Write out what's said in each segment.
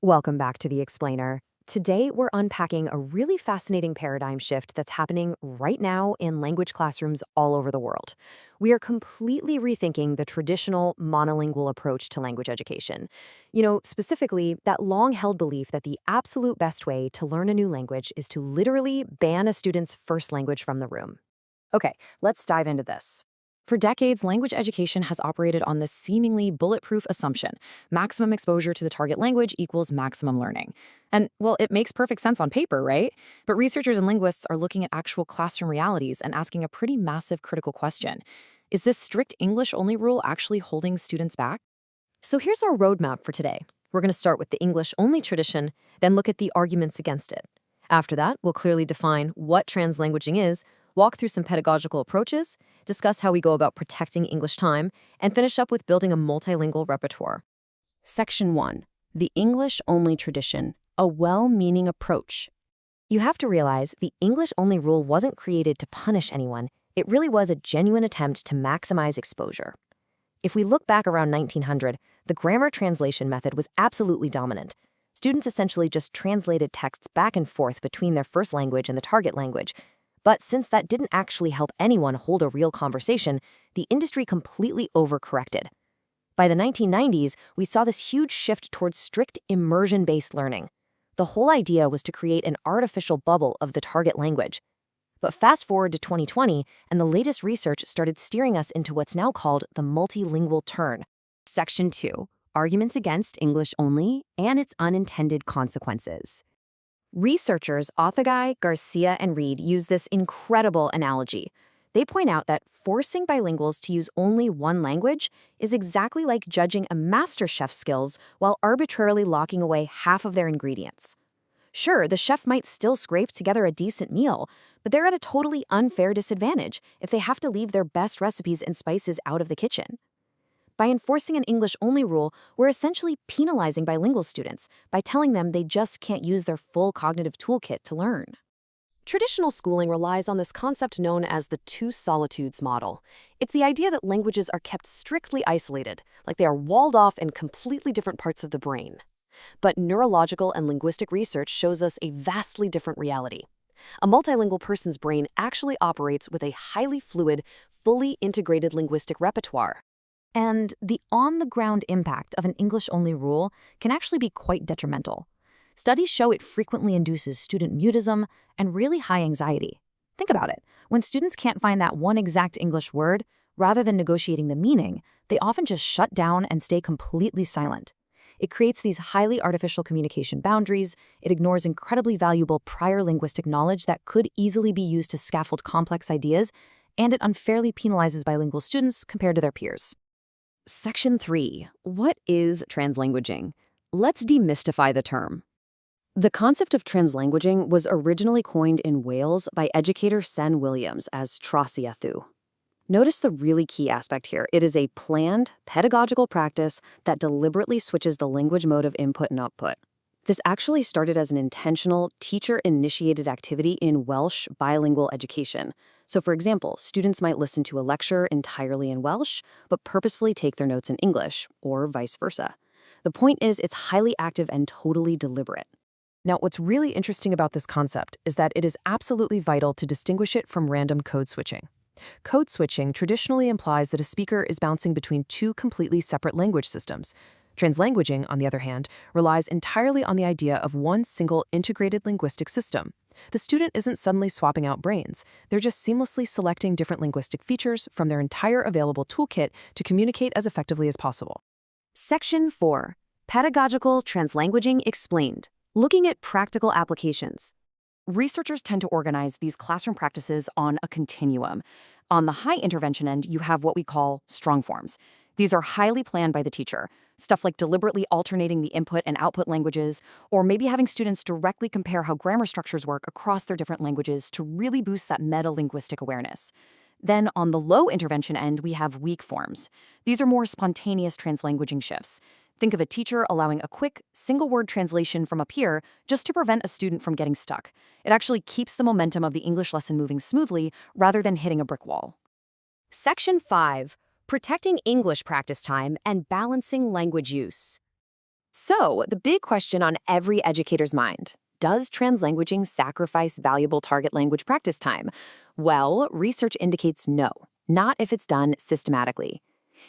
Welcome back to The Explainer. Today, we're unpacking a really fascinating paradigm shift that's happening right now in language classrooms all over the world. We are completely rethinking the traditional monolingual approach to language education. Specifically, that long-held belief that the absolute best way to learn a new language is to literally ban a student's first language from the room. Okay, let's dive into this. For decades, language education has operated on this seemingly bulletproof assumption: maximum exposure to the target language equals maximum learning. And, well, it makes perfect sense on paper, right? But researchers and linguists are looking at actual classroom realities and asking a pretty massive critical question. Is this strict English-only rule actually holding students back? So here's our roadmap for today. We're going to start with the English-only tradition, then look at the arguments against it. After that, we'll clearly define what translanguaging is, walk through some pedagogical approaches, discuss how we go about protecting English time, and finish up with building a multilingual repertoire. Section 1. The English-only tradition, a well-meaning approach. You have to realize the English-only rule wasn't created to punish anyone. It really was a genuine attempt to maximize exposure. If we look back around 1900, the grammar translation method was absolutely dominant. Students essentially just translated texts back and forth between their first language and the target language. But since that didn't actually help anyone hold a real conversation, the industry completely overcorrected. By the 1990s, we saw this huge shift towards strict immersion-based learning. The whole idea was to create an artificial bubble of the target language. But fast forward to 2020, and the latest research started steering us into what's now called the multilingual turn. Section 2. Arguments against English only and its unintended consequences. Researchers Othagai, Garcia, and Reed use this incredible analogy. They point out that forcing bilinguals to use only one language is exactly like judging a master chef's skills while arbitrarily locking away half of their ingredients. Sure, the chef might still scrape together a decent meal, but they're at a totally unfair disadvantage if they have to leave their best recipes and spices out of the kitchen. By enforcing an English-only rule, we're essentially penalizing bilingual students by telling them they just can't use their full cognitive toolkit to learn. Traditional schooling relies on this concept known as the two solitudes model. It's the idea that languages are kept strictly isolated, like they are walled off in completely different parts of the brain. But neurological and linguistic research shows us a vastly different reality. A multilingual person's brain actually operates with a highly fluid, fully integrated linguistic repertoire. And the on-the-ground impact of an English-only rule can actually be quite detrimental. Studies show it frequently induces student mutism and really high anxiety. Think about it. When students can't find that one exact English word, rather than negotiating the meaning, they often just shut down and stay completely silent. It creates these highly artificial communication boundaries, it ignores incredibly valuable prior linguistic knowledge that could easily be used to scaffold complex ideas, and it unfairly penalizes bilingual students compared to their peers. Section 3. What is translanguaging? Let's demystify the term. The concept of translanguaging was originally coined in Wales by educator Sen Williams as trosiaethu. Notice the really key aspect here. It is a planned, pedagogical practice that deliberately switches the language mode of input and output. This actually started as an intentional, teacher-initiated activity in Welsh bilingual education. So, for example, students might listen to a lecture entirely in Welsh, but purposefully take their notes in English, or vice versa. The point is, it's highly active and totally deliberate. Now, what's really interesting about this concept is that it is absolutely vital to distinguish it from random code switching. Code switching traditionally implies that a speaker is bouncing between two completely separate language systems. Translanguaging, on the other hand, relies entirely on the idea of one single integrated linguistic system. The student isn't suddenly swapping out brains. They're just seamlessly selecting different linguistic features from their entire available toolkit to communicate as effectively as possible. Section 4. Pedagogical Translanguaging Explained. Looking at practical applications. Researchers tend to organize these classroom practices on a continuum. On the high intervention end, you have what we call strong forms. These are highly planned by the teacher. Stuff like deliberately alternating the input and output languages, or maybe having students directly compare how grammar structures work across their different languages to really boost that meta-linguistic awareness. Then on the low intervention end, we have weak forms. These are more spontaneous translanguaging shifts. Think of a teacher allowing a quick, single-word translation from a peer just to prevent a student from getting stuck. It actually keeps the momentum of the English lesson moving smoothly rather than hitting a brick wall. Section 5. Protecting English practice time and balancing language use. So, the big question on every educator's mind: does translanguaging sacrifice valuable target language practice time? Well, research indicates no, not if it's done systematically.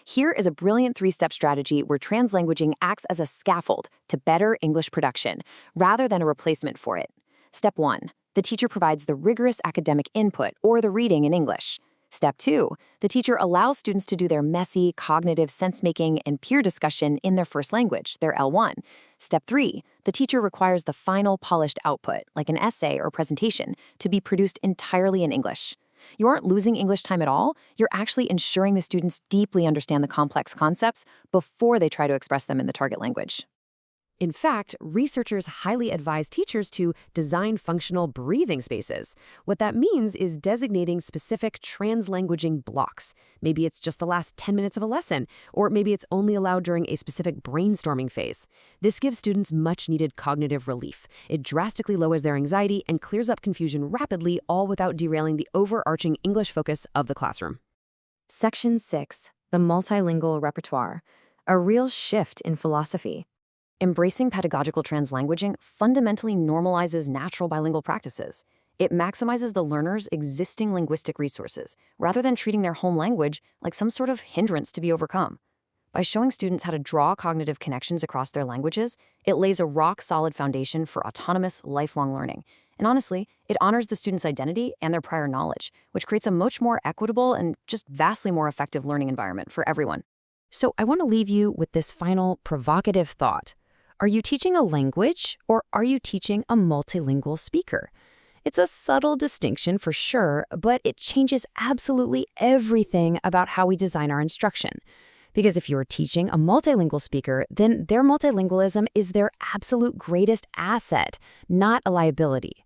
Here is a brilliant three-step strategy where translanguaging acts as a scaffold to better English production, rather than a replacement for it. Step 1. The teacher provides the rigorous academic input, or the reading in English. Step 2. The teacher allows students to do their messy, cognitive sense-making and peer discussion in their first language, their L1. Step 3. The teacher requires the final polished output, like an essay or presentation, to be produced entirely in English. You aren't losing English time at all. You're actually ensuring the students deeply understand the complex concepts before they try to express them in the target language. In fact, researchers highly advise teachers to design functional breathing spaces. What that means is designating specific translanguaging blocks. Maybe it's just the last 10 minutes of a lesson, or maybe it's only allowed during a specific brainstorming phase. This gives students much-needed cognitive relief. It drastically lowers their anxiety and clears up confusion rapidly, all without derailing the overarching English focus of the classroom. Section 6. The multilingual repertoire. A real shift in philosophy. Embracing pedagogical translanguaging fundamentally normalizes natural bilingual practices. It maximizes the learner's existing linguistic resources, rather than treating their home language like some sort of hindrance to be overcome. By showing students how to draw cognitive connections across their languages, it lays a rock-solid foundation for autonomous, lifelong learning. And honestly, it honors the student's identity and their prior knowledge, which creates a much more equitable and just vastly more effective learning environment for everyone. So I want to leave you with this final provocative thought. Are you teaching a language, or are you teaching a multilingual speaker? It's a subtle distinction for sure, but it changes absolutely everything about how we design our instruction. Because if you're teaching a multilingual speaker, then their multilingualism is their absolute greatest asset, not a liability.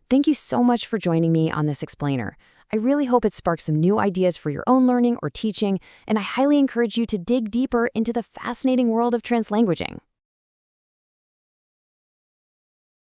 Thank you so much for joining me on this explainer. I really hope it sparks some new ideas for your own learning or teaching, and I highly encourage you to dig deeper into the fascinating world of translanguaging.